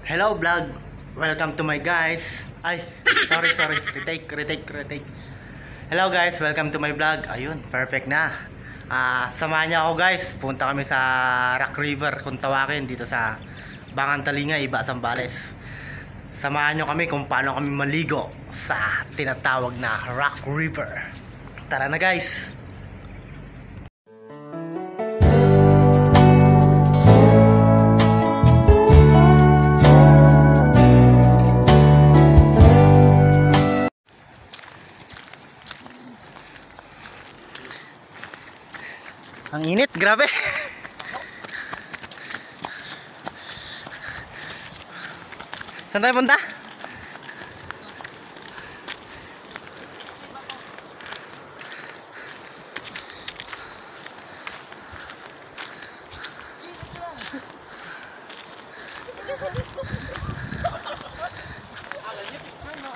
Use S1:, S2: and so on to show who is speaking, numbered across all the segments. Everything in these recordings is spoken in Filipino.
S1: Hello vlog, welcome to my guys. Ay, sorry, retake. Hello guys, welcome to my vlog. Ayun, perfect na. Samahan niyo ako guys, punta kami sa Rock River kung tawagin dito sa Bangan Talingay, Iba, Zambales. Samahan niyo kami kung paano kami maligo sa tinatawag na Rock River. Tara na guys. Ang init, grabe. Saan tayo punta?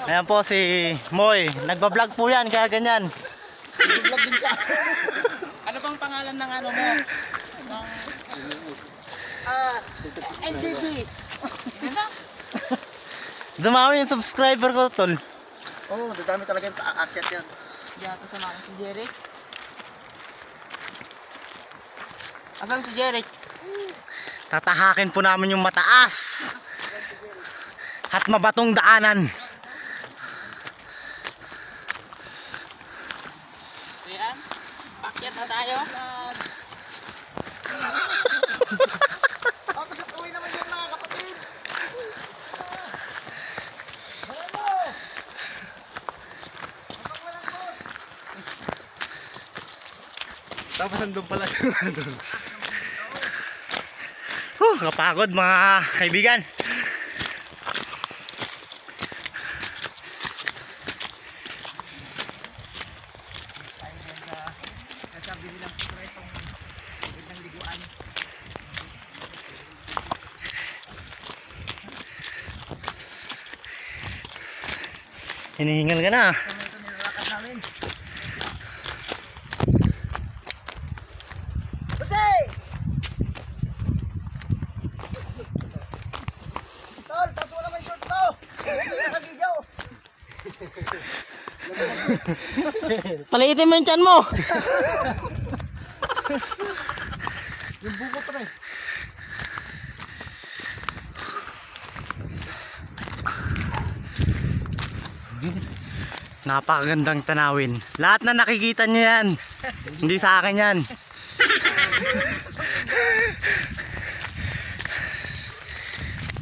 S1: Ayan po si Moy. Nagbablog po yan, kaya ganyan.
S2: Nag-vlog din siya. Ano bang pangalan ng ano mo? NDB.
S1: Dumami yung subscriber ko, tol.
S2: Oo, dadami talaga yung aakyat yan. Yata sa mga si Jeric. Asan si Jeric?
S1: Tatahakin po namin yung mataas at mabatong daanan.
S2: Ayan, akyat na tayo. Uwi naman yan mga kapatid.
S1: Tapos nandun pala siya doon. Kapagod mga kaibigan. Hinihingal ka na.
S2: Ito nilalakas namin. Jose! Tol, taas mo naman yung short ko! Hindi na sa video!
S1: Paliitin mo yung tiyan mo.
S2: Yung buko pa rin.
S1: Napakagandang tanawin. Lahat na nakikita nyo yan. Hindi sa akin yan.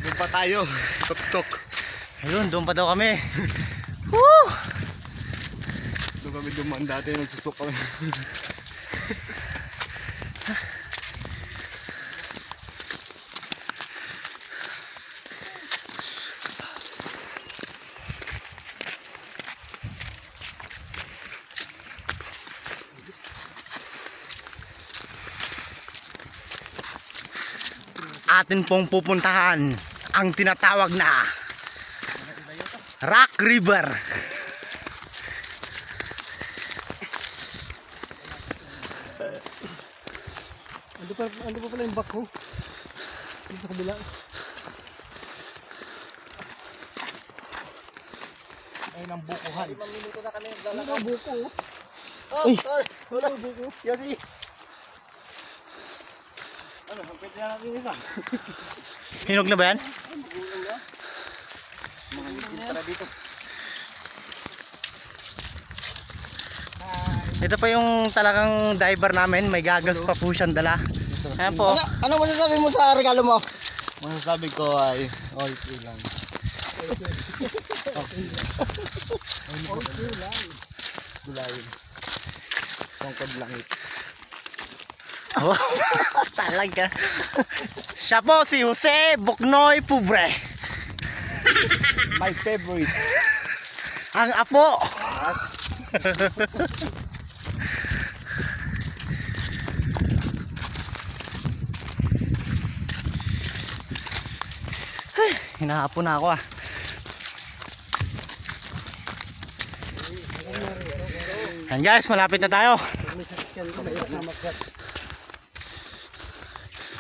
S3: Doon pa tayo, tok-tok.
S1: Ayun, doon pa daw kami. Woo!
S3: Doon kami dumaan dati, nagsusok kami.
S1: Atin pong pupuntahan ang tinatawag na Rock River.
S3: Ando pa pala yung back ko. Dito sa kabila.
S2: Ayun ang bukuhan. 5 minuto na kami naglalakad.
S3: Ano ang buko?
S2: Oh, tol! Wala ang buko. Yasi!
S3: Ano, pwede na natin isa.
S1: Hinog na ba yan?
S3: Mga ngipin para dito.
S1: Ito pa yung talagang diver namin. May goggles pa po siyang dala. Ayan po.
S2: Ano masasabi mo sa regalo mo?
S3: Masasabi ko ay all free lang. Gulayin. Tungkod langit.
S1: Oh, talaga. Siya po si Jose Buknoy Pubre.
S3: My favorite.
S1: Ang apo. Hinahapon na ako ah. Yan guys, malapit na tayo.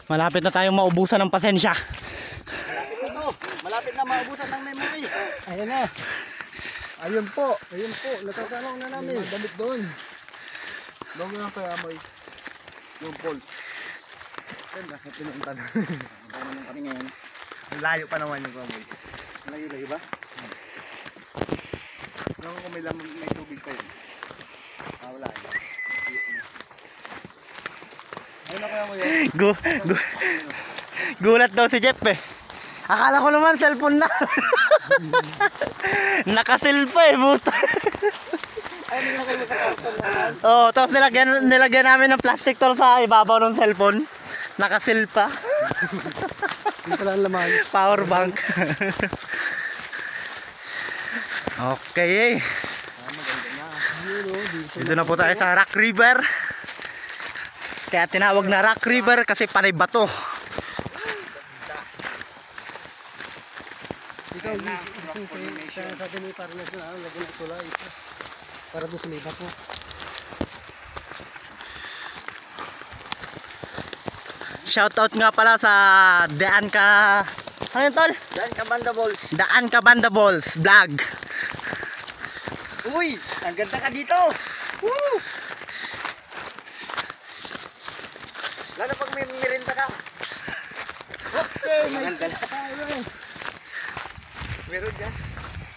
S1: Malapit na tayong maubusan ng pasensya.
S2: naubusan ng memory.
S3: Ayan na. Ayun po. Natatanong na namin.
S2: May mga damit doon. Doon nga kaya may yung pole. Yan, bakit pinuntan? Ano naman kami ngayon?
S3: Layo pa naman yung kamoy.
S2: Layo-layo ba?
S3: Kung may lamang may tubig pa yun.
S2: Wala. Ayun na kaya mo yun.
S1: Gulat daw si Jeff eh. Akala ko naman cellphone na. Nakasil pa eh, buta.
S2: Ay, hindi na kayo makakarton naman.
S1: Oh, tapos nilagyan namin ng plastic tol sa ibabaw ng cellphone. Nakasil pa.
S3: Yung pala ang laman.
S1: Power bank. Okay. Dito na po tayo sa Rock River. Kaya tinawag na Rock River kasi panay bato.
S3: Ikaw, sa atin may parang na lagyan ng tulay. Para doon sa may bato.
S1: Shoutout nga pala sa Daan Ka... Ano yun tol?
S2: Yan, Kabanda Balls.
S1: Daan Ka Banda Balls vlog.
S2: Uy, ang ganda ka dito. Woo! Lalo pag may merinda ka. Okay, may ganda tayo. Meron ka?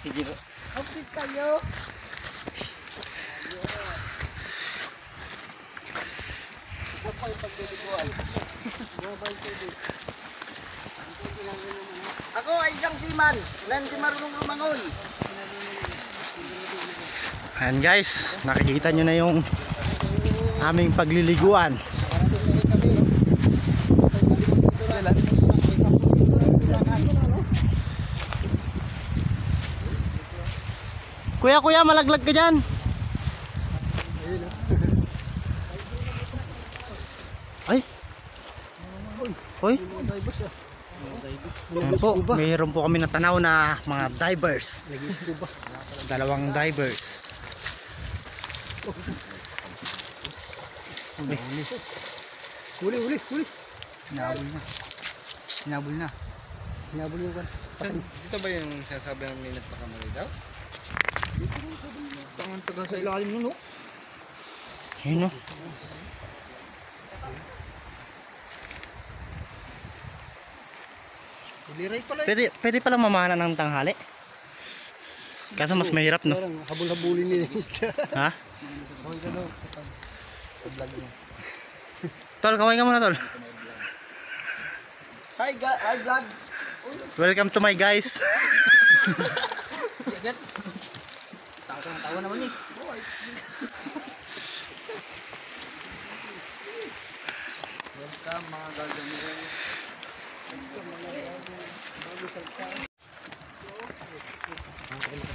S2: Sige po. Update kayo. Ito pa yung pagdiliguan. Ako ay isang seaman. Nan si marunong lumangoy.
S1: Ayan guys, nakikita nyo na yung aming pagliliguan. Kuya, malaglag ka dyan. Ay. Hoy. Ayan po, mayroon po kami natanaw na mga divers. Dalawang divers.
S3: Huli.
S2: Hinabol na.
S3: Hinabol yung kan.
S2: Ito ba yung sasabi ng minute pa kamali daw? Tangan sa ilalim nun, no?
S1: Ayun o.
S2: Uliray pala.
S1: Pwede palang mamana ng tanghali. Kaso mas mahirap no.
S3: Parang habol-habulin nila yung isda.
S1: Ha?
S3: Okay ka daw.
S2: Vlog niya.
S1: Tol, kaway ka muna tol.
S2: Hi vlog.
S1: Welcome to my guys.
S2: Agad. Tawa naman eh. Welcome mga gagawin.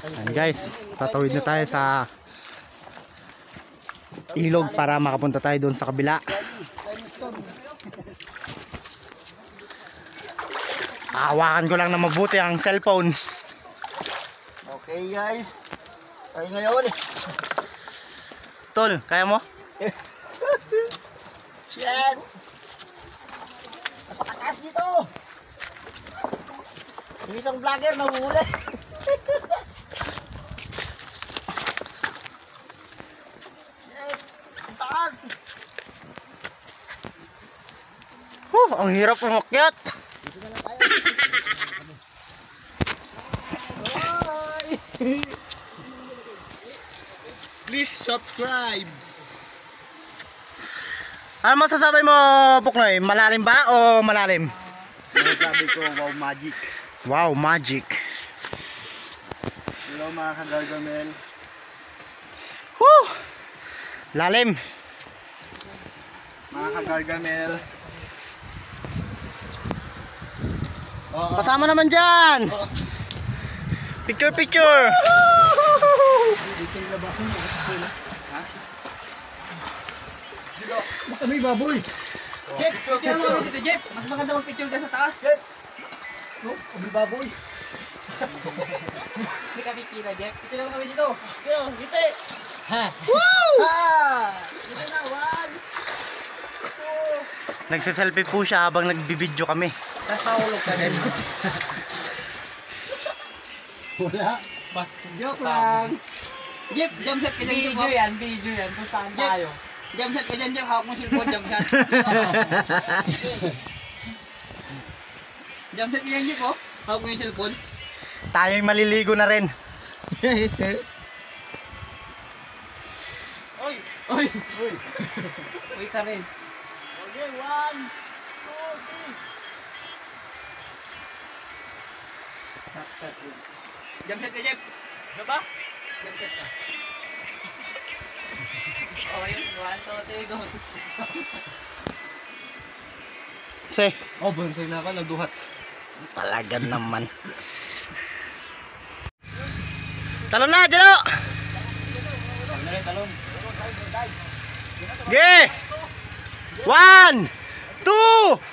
S1: Ayan guys, tatawid na tayo sa ilog para makapunta tayo doon sa kabila. Hawakan ko lang na mabuti ang cellphone.
S2: Okay guys. Tayo ngayon eh.
S1: Tol, kaya mo?
S2: Shit! Napakataas dito! Yung isang vlogger nahuhuli. Shit! Ang taas!
S1: Ang hirap umakyat.
S2: Dito na lang tayo. Bye! Please subscribe!
S1: Ano masasabi mo, Puknoy? Malalim ba o malalim?
S2: Sabi ko, wow magic.
S1: Wow, magic.
S2: Hello mga kagargamel.
S1: Woo! Lalim.
S2: Mga kagargamel. Oo.
S1: Pasama naman dyan. Picture, picture.
S3: Baka may baboy.
S2: Jeff, picture mo kami dito, Jeff. Mas maganda mag-picture ka sa taas. Jeff.
S3: No, may baboy.
S2: Hindi kami kita, Jeff. Picture mo kami dito. Kino, ngiti. Ha! Woo! Ha! Dito na, one.
S1: Nagsiselfie po siya habang nagbibideo kami.
S2: Tapos mahulog ka din.
S3: Wala.
S4: Mas
S3: Joke lang.
S4: Jeep, jump shot ka dyan, Jeep.
S2: Video yan. Kung saan
S4: Jeep. Jump shot ka dyan, Jeep. Hawak mo cellphone, jump shot. Jump shot ka dyan, Jeep, oh. Hawak mo yung cellphone.
S1: Tayong maliligo na rin.
S4: Oy! Oy! Uy ka rin.
S2: Okay, 1, 2, 3.
S4: Jump shot ka, Jeep.
S2: Diba?
S4: Jump shot ka. Oh, yun. 1, 2, 3, go.
S1: Say,
S2: Oh, bonsai na ako. Nagduhat.
S1: talaga naman. Talon na, Jalo!
S4: Talon.
S1: Ge! 1, 2,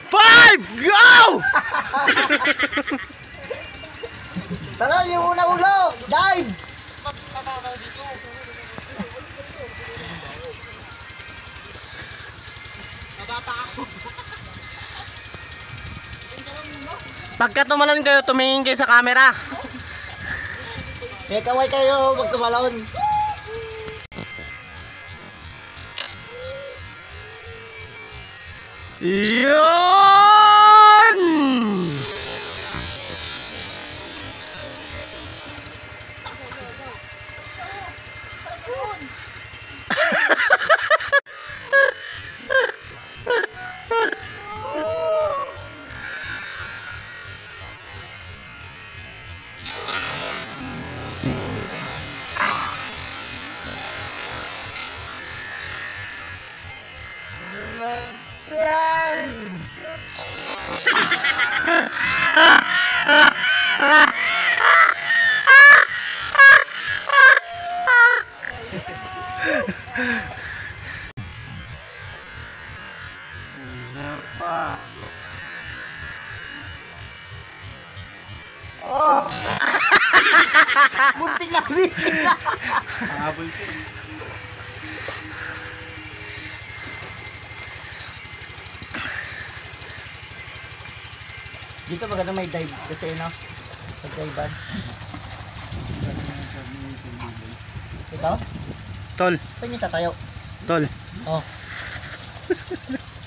S1: 5, go!
S3: Tara, yung unang ulo! Dive!
S1: Pagka tumalon kayo, tumingin kayo sa camera.
S3: Eh, kaway kayo, magtumalon.
S1: Yun!
S3: Muntik na rin.
S2: Habol siya.
S3: Dito maganda may dive kasi ano, pag-divean. Ikaw?
S1: Tol,
S3: Saan niyo tatayo?
S1: tol.
S3: Oh.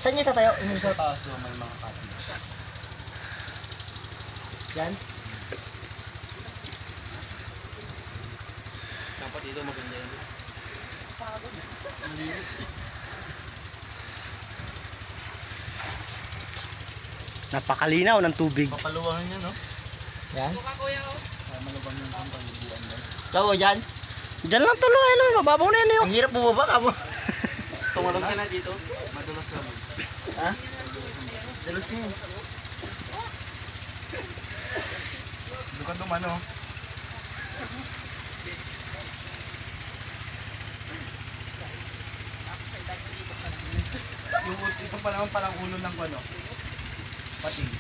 S3: Saan niyo tatayo? Yung resort?
S2: Taas yung may mga kapit.
S3: Yan?
S4: Dapat dito maganda yun.
S1: Napakalinaw ng tubig.
S2: Papaluwangan niya, no?
S3: Yan?
S4: Kuya, oh.
S2: Malabang yung pangpalubuan doon.
S3: Ikaw o dyan?
S1: Diyan lang tuloy, ano, mababaw na yan yun.
S3: Ang hirap bumaba ka mo.
S4: Tumalog ka na dito.
S2: Madulas naman.
S3: Ha? Dalos niya yun.
S2: Doon ka dumano. Ito pa naman palang ulo ng ano. Pating.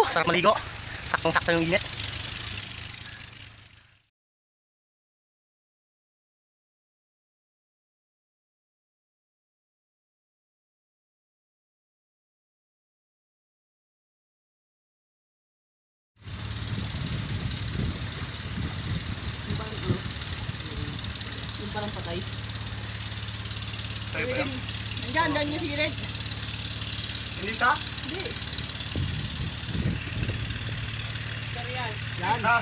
S1: Sarap maligo. Saktong-sakto yung init.
S3: Yung parang patay.
S2: Sa'yo ba yan?
S3: Andyan yung hirig.
S2: Hindi ka?
S3: Hindi.
S2: Yan. Ha?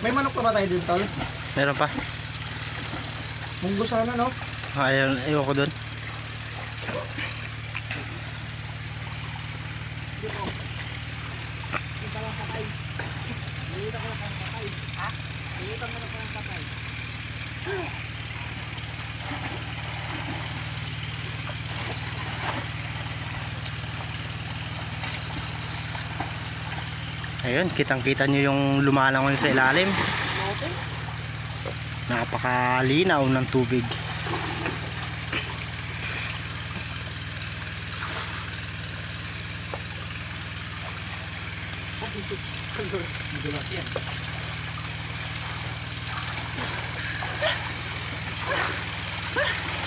S3: May manok pa ba tayo dun, tol?
S1: Meron pa.
S3: Munggo sana, no?
S1: Ayun, ayoko dun. Ayun, kitang-kita nyo yung lumalangoy sa ilalim. Napakalinaw ng tubig.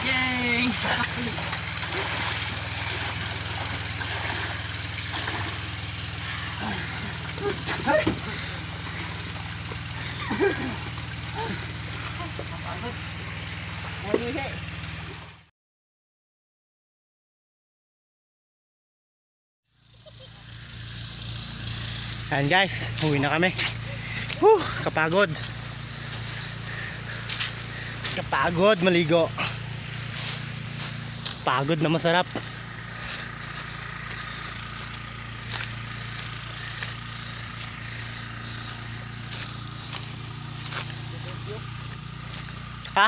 S4: Yay!
S1: Ayan guys, uwi na kami. Kapagod. Kapagod maligo. Pagod na masarap. Ha?